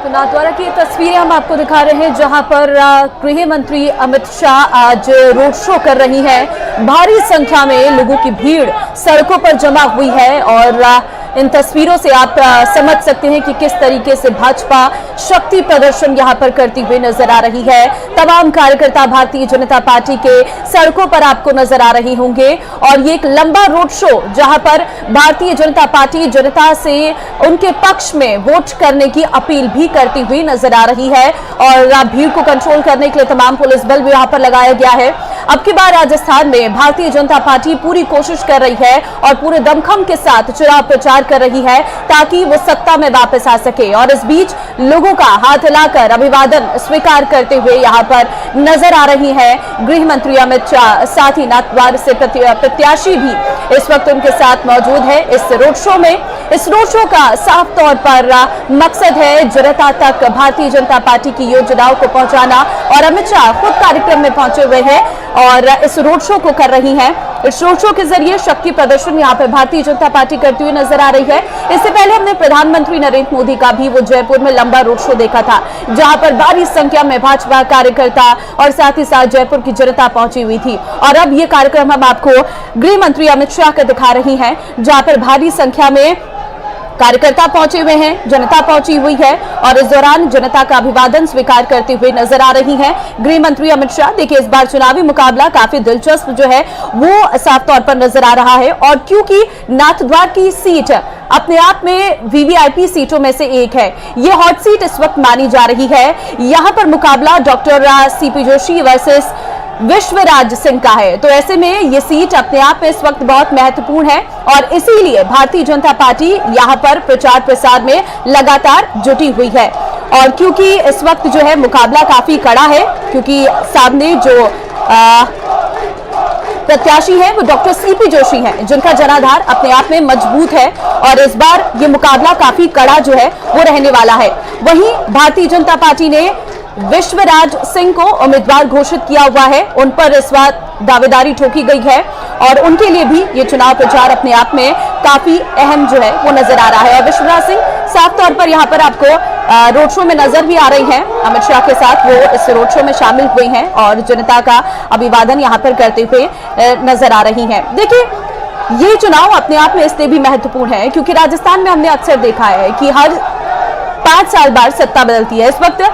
तो नाथद्वारा की तस्वीरें हम आपको दिखा रहे हैं, जहां पर गृह मंत्री अमित शाह आज रोड शो कर रही हैं। भारी संख्या में लोगों की भीड़ सड़कों पर जमा हुई है और इन तस्वीरों से आप समझ सकते हैं कि किस तरीके से भाजपा शक्ति प्रदर्शन यहां पर करती हुई नजर आ रही है। तमाम कार्यकर्ता भारतीय जनता पार्टी के सड़कों पर आपको नजर आ रहे होंगे और ये एक लंबा रोड शो जहां पर भारतीय जनता पार्टी जनता से उनके पक्ष में वोट करने की अपील भी करती हुई नजर आ रही है और भीड़ को कंट्रोल करने के लिए तमाम पुलिस बल भी यहां पर लगाया गया है। अब की बार राजस्थान में भारतीय जनता पार्टी पूरी कोशिश कर रही है और पूरे दमखम के साथ चुनाव प्रचार कर रही है ताकि वो सत्ता में वापस आ सके। और इस बीच लोगों का हाथ हिलाकर अभिवादन स्वीकार करते हुए यहाँ पर नजर आ रही है गृह मंत्री अमित शाह। साथ ही नाथद्वारा से प्रत्याशी भी इस वक्त उनके साथ मौजूद है इस रोड शो में। इस रोड शो का साफ तौर पर मकसद है जनता तक भारतीय जनता पार्टी की योजनाओं को पहुंचाना और अमित शाह खुद कार्यक्रम में पहुंचे हुए हैं और इस रोड शो को कर रही हैं। इस रोड शो के जरिए शक्ति प्रदर्शन यहाँ पे भारतीय जनता पार्टी करती हुई नजर आ रही है। इससे पहले हमने प्रधानमंत्री नरेंद्र मोदी का भी वो जयपुर में लंबा रोड शो देखा था, जहां पर भारी संख्या में भाजपा कार्यकर्ता और साथ ही साथ जयपुर की जनता पहुंची हुई थी। और अब ये कार्यक्रम हम आपको गृह मंत्री अमित शाह का दिखा रही हैं, जहां पर भारी संख्या में कार्यकर्ता पहुंचे हुए हैं, जनता पहुंची हुई है और इस दौरान जनता का अभिवादन स्वीकार करते हुए नजर आ रही हैं गृह मंत्री अमित शाह। देखिए, इस बार चुनावी मुकाबला काफी दिलचस्प जो है वो साफ तौर पर नजर आ रहा है और क्योंकि नाथद्वारा की सीट अपने आप में वीवीआईपी सीटों में से एक है, ये हॉट सीट इस वक्त मानी जा रही है। यहाँ पर मुकाबला doctor CP Joshi versus Vishwaraj Singh का है, तो ऐसे में ये सीट अपने आप में इस वक्त बहुत महत्वपूर्ण है और इसीलिए भारतीय जनता पार्टी यहाँ पर प्रचार प्रसार में लगातार जुटी हुई है। और क्योंकि इस वक्त जो है मुकाबला काफी कड़ा है, क्योंकि सामने जो प्रत्याशी है वो डॉक्टर सीपी जोशी हैं, जिनका जनाधार अपने आप में मजबूत है और इस बार ये मुकाबला काफी कड़ा जो है वो रहने वाला है। वहीं भारतीय जनता पार्टी ने विश्वराज सिंह को उम्मीदवार घोषित किया हुआ है, उन पर इस बार दावेदारी ठोकी गई है और उनके लिए भी ये चुनाव प्रचार अपने आप में काफी अहम जो है वो नजर आ रहा है। और विश्वराज सिंह साफ तौर पर यहाँ पर आपको रोड शो में नजर भी आ रही हैं, अमित शाह के साथ वो इस रोड शो में शामिल हुई हैं और जनता का अभिवादन यहाँ पर करते हुए नजर आ रही हैं। देखिए, ये चुनाव अपने आप में इसलिए भी महत्वपूर्ण है क्योंकि राजस्थान में हमने अक्सर देखा है कि हर 5 साल बाद सत्ता बदलती है। इस वक्त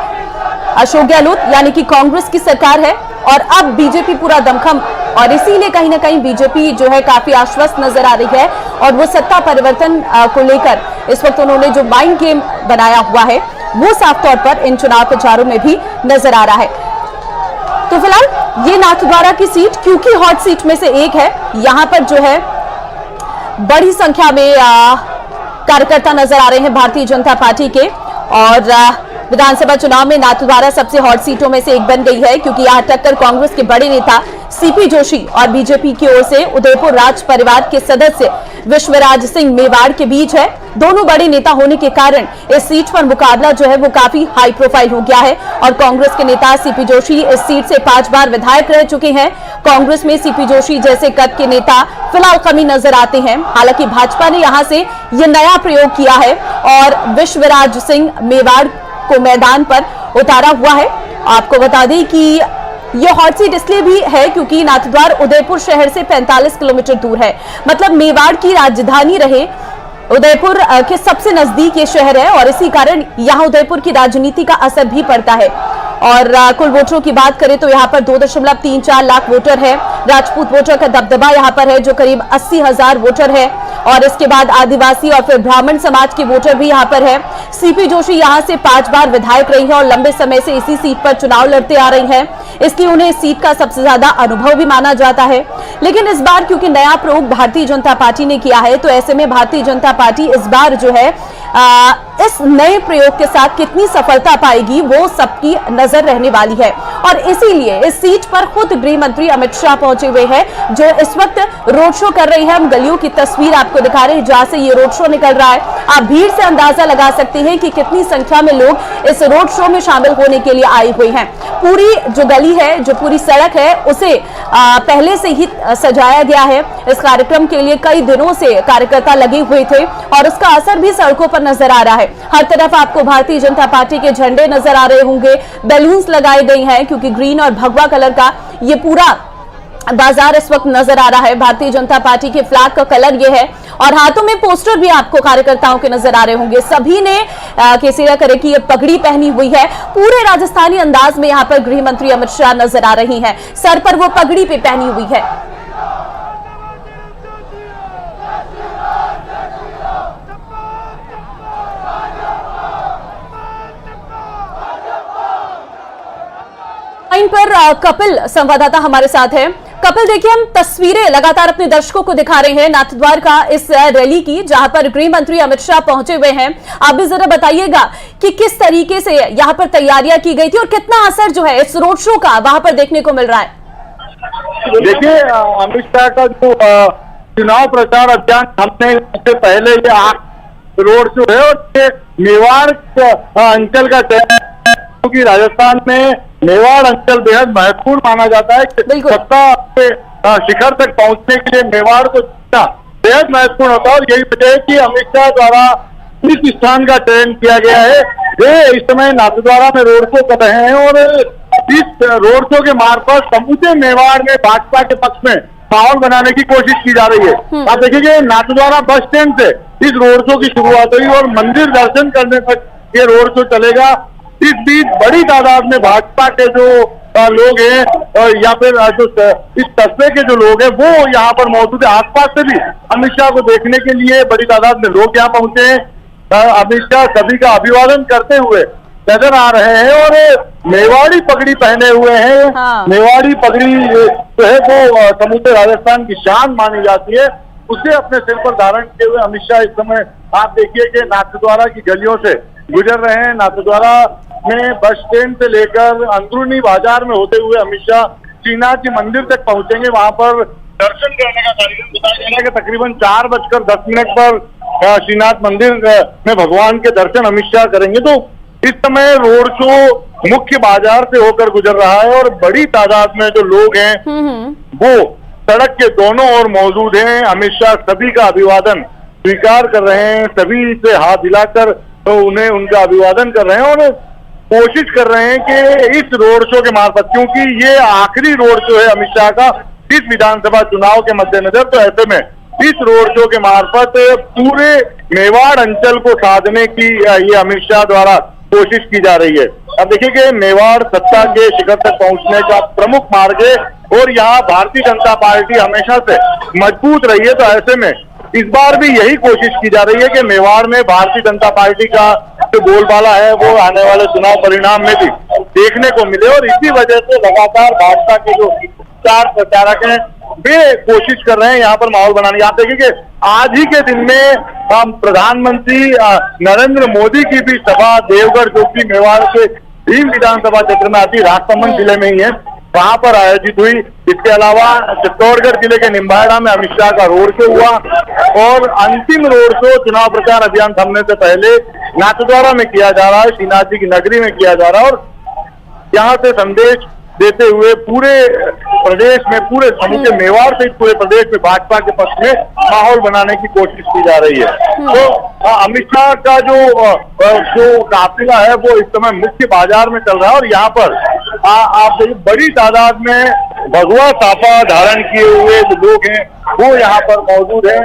अशोक गहलोत यानी कि कांग्रेस की सरकार है और अब बीजेपी पूरा दमखम, और इसीलिए कहीं ना कहीं बीजेपी जो है काफी आश्वस्त नजर आ रही है और वो सत्ता परिवर्तन को लेकर इस वक्त उन्होंने जो माइंड गेम बनाया हुआ है वो साफ तौर पर इन चुनाव प्रचारों में भी नजर आ रहा है। तो फिलहाल ये नाथद्वारा की सीट क्योंकि हॉट सीट में से एक है, यहाँ पर जो है बड़ी संख्या में कार्यकर्ता नजर आ रहे हैं भारतीय जनता पार्टी के और विधानसभा चुनाव में नाथद्वारा सबसे हॉट सीटों में से एक बन गई है क्योंकि यहाँ टक्कर कांग्रेस के बड़े नेता सीपी जोशी और बीजेपी की ओर से उदयपुर राज परिवार के सदस्य विश्वराज सिंह मेवाड़ के बीच है। दोनों बड़े नेता होने के कारण इस सीट पर मुकाबला जो है वो काफी हाई प्रोफाइल हो गया है और कांग्रेस के नेता सीपी जोशी इस सीट से 5 बार विधायक रह चुके हैं। कांग्रेस में सीपी जोशी जैसे कद के नेता फिलहाल कमी नजर आते हैं, हालांकि भाजपा ने यहाँ से ये नया प्रयोग किया है और विश्वराज सिंह मेवाड़ को मैदान पर उतारा हुआ है। आपको बता दें कि ये हॉट सीट इसलिए भी है क्योंकि नाथद्वारा उदयपुर शहर से 45 किलोमीटर दूर है, मतलब मेवाड़ की राजधानी रहे उदयपुर के सबसे नजदीक ये शहर है और इसी कारण यहाँ उदयपुर की राजनीति का असर भी पड़ता है। और कुल वोटरों की बात करें तो यहाँ पर 2.34 लाख वोटर है। राजपूत वोटर का दबदबा यहाँ पर है जो करीब 80,000 वोटर है और इसके बाद आदिवासी और फिर ब्राह्मण समाज के वोटर भी यहाँ पर है। सीपी जोशी यहाँ से 5 बार विधायक रही है और लंबे समय से इसी सीट पर चुनाव लड़ते आ रही हैं, इसलिए उन्हें इस सीट का सबसे ज्यादा अनुभव भी माना जाता है। लेकिन इस बार क्योंकि नया प्रयोग भारतीय जनता पार्टी ने किया है तो ऐसे में भारतीय जनता पार्टी इस बार जो है इस नए प्रयोग के साथ कितनी सफलता पाएगी वो सबकी नजर रहने वाली है और इसीलिए इस सीट पर खुद गृह मंत्री अमित शाह पहुंचे हुए हैं जो इस वक्त रोड शो कर रही है। हम गलियों की तस्वीर आपको दिखा रहे हैं जहां से ये रोड शो निकल रहा है। आप भीड़ से अंदाजा लगा सकते हैं कि कितनी संख्या में लोग इस रोड शो में शामिल होने के लिए आए हुए हैं। पूरी जो गली है, जो पूरी सड़क है, उसे पहले से ही सजाया गया है। इस कार्यक्रम के लिए कई दिनों से कार्यकर्ता लगे हुए थे और उसका असर भी सड़कों पर नजर आ रहा है। हर तरफ आपको भारतीय जनता पार्टी के झंडे नजर आ रहे होंगे, बैलून्स लगाए गए हैं क्योंकि ग्रीन और भगवा कलर का ये पूरा बाजार इस वक्त नजर आ रहा है। भारतीय जनता पार्टी के फ्लैग का कलर ये है और हाथों में पोस्टर भी आपको कार्यकर्ताओं के नजर आ रहे होंगे। सभी ने केसरिया कलर की ये पगड़ी पहनी हुई है। पूरे राजस्थानी अंदाज में यहाँ पर गृह मंत्री अमित शाह नजर आ रही हैं, सर पर वो पगड़ी पे पहनी हुई है। लाइन पर कपिल संवाददाता हमारे साथ है। कपिल, देखिए हम तस्वीरें लगातार अपने दर्शकों को दिखा रहे हैं नाथद्वार का इस रैली की, जहां पर गृह मंत्री अमित शाह पहुंचे हुए हैं। आप भी जरा बताइएगा कि किस तरीके से यहां पर तैयारियां की गई थी और कितना असर जो है इस रोड शो का वहां पर देखने को मिल रहा है। देखिए, अमित शाह का जो चुनाव प्रचार अभियान हमने इससे पहले ये रोड शो है और मेवाड़ अंचल का चयन, क्योंकि राजस्थान में मेवाड़ अंचल बेहद महत्वपूर्ण माना जाता है। सत्ता के शिखर तक पहुंचने के लिए मेवाड़ को जीतना बेहद महत्वपूर्ण होता है और यही वजह है कि अमित शाह द्वारा इस स्थान का चयन किया गया है। वे इस समय नाथद्वारा में रोड शो कर रहे हैं और इस रोड शो के मार्फत समूचे मेवाड़ में भाजपा के पक्ष में माहौल बनाने की कोशिश की जा रही है। आप देखिए, नाथद्वारा बस स्टैंड से इस रोड शो की शुरुआत हुई और मंदिर दर्शन करने तक ये रोड शो चलेगा। इस बीच बड़ी तादाद में भाजपा के जो लोग हैं या फिर जो इस कस्बे के जो लोग हैं वो यहाँ पर मौजूद है। आसपास से भी अमित शाह को देखने के लिए बड़ी तादाद में लोग यहाँ पहुंचे हैं। अमित शाह सभी का अभिवादन करते हुए नजर आ रहे हैं और मेवाड़ी पगड़ी पहने हुए हैं। हाँ। मेवाड़ी पगड़ी जो है वो समूचे राजस्थान की शान मानी जाती है। उसे अपने सिर पर धारण किए हुए अमित शाह इस समय आप देखिए कि नाथद्वारा की गलियों से गुजर रहे हैं। नाथद्वारा में बस स्टैंड से लेकर अंदरूनी बाजार में होते हुए अमित शाह श्रीनाथ जी मंदिर तक पहुंचेंगे। वहां पर दर्शन करने का कार्यक्रम बताया जा रहा है कि तकरीबन 4:10 पर श्रीनाथ मंदिर में भगवान के दर्शन अमित शाह करेंगे। तो इस समय रोड शो मुख्य बाजार से होकर गुजर रहा है और बड़ी तादाद में जो लोग हैं वो सड़क के दोनों ओर मौजूद हैं। अमित शाह सभी का अभिवादन स्वीकार कर रहे हैं, सभी से हाथ हिलाकर तो उन्हें उनका अभिवादन कर रहे हैं और कोशिश कर रहे हैं कि इस रोड शो के मार्फत, क्योंकि ये आखिरी रोड शो है अमित शाह का इस विधानसभा चुनाव के मद्देनजर, तो ऐसे में इस रोड शो के मार्फत पूरे मेवाड़ अंचल को साधने की ये अमित शाह द्वारा कोशिश की जा रही है। अब देखिए कि मेवाड़ सत्ता के शिखर तक पहुंचने का प्रमुख मार्ग है और यहाँ भारतीय जनता पार्टी हमेशा से मजबूत रही है। तो ऐसे में इस बार भी यही कोशिश की जा रही है कि मेवाड़ में भारतीय जनता पार्टी का जो बोलबाला है वो आने वाले चुनाव परिणाम में भी देखने को मिले और इसी वजह से लगातार भाजपा के जो स्टार प्रचारक हैं वे कोशिश कर रहे हैं यहाँ पर माहौल बनाने की। आप देखिए कि आज ही के दिन में प्रधानमंत्री नरेंद्र मोदी की भी सभा देवगढ़, जो कि मेवाड़ के भीम विधानसभा क्षेत्र में आती राजसमंद जिले में ही है, वहां पर आयोजित हुई। इसके अलावा चित्तौड़गढ़ जिले के निम्बाहेड़ा में अमित शाह का रोड शो हुआ और अंतिम रोड शो चुनाव प्रचार अभियान थमने से पहले नाथद्वारा में किया जा रहा है, श्रीनाथ जी की नगरी में किया जा रहा है और यहाँ से संदेश देते हुए पूरे प्रदेश में, पूरे समूचे मेवाड़ से पूरे प्रदेश में भाजपा के पक्ष में माहौल बनाने की कोशिश की जा रही है। तो अमित शाह का जो काफिला है वो इस समय मुख्य बाजार में चल रहा है और यहाँ पर आप देखिए बड़ी तादाद में भगवा साफा धारण किए हुए जो लोग हैं वो यहाँ पर मौजूद हैं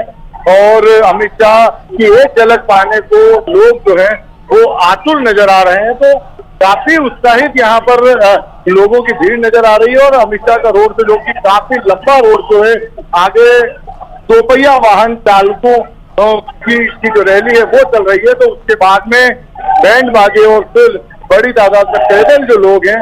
और अमित शाह की एक झलक पाने को लोग जो है वो आतुर नजर आ रहे हैं। तो काफी उत्साहित यहाँ पर लोगों की भीड़ नजर आ रही है और अमित शाह का रोड शो जो कि काफी लंबा रोड शो है, आगे दोपहिया वाहन चालकों की जो रैली है वो चल रही है। तो उसके बाद में बैंड बाजे और फिर बड़ी तादाद में पैदल जो लोग हैं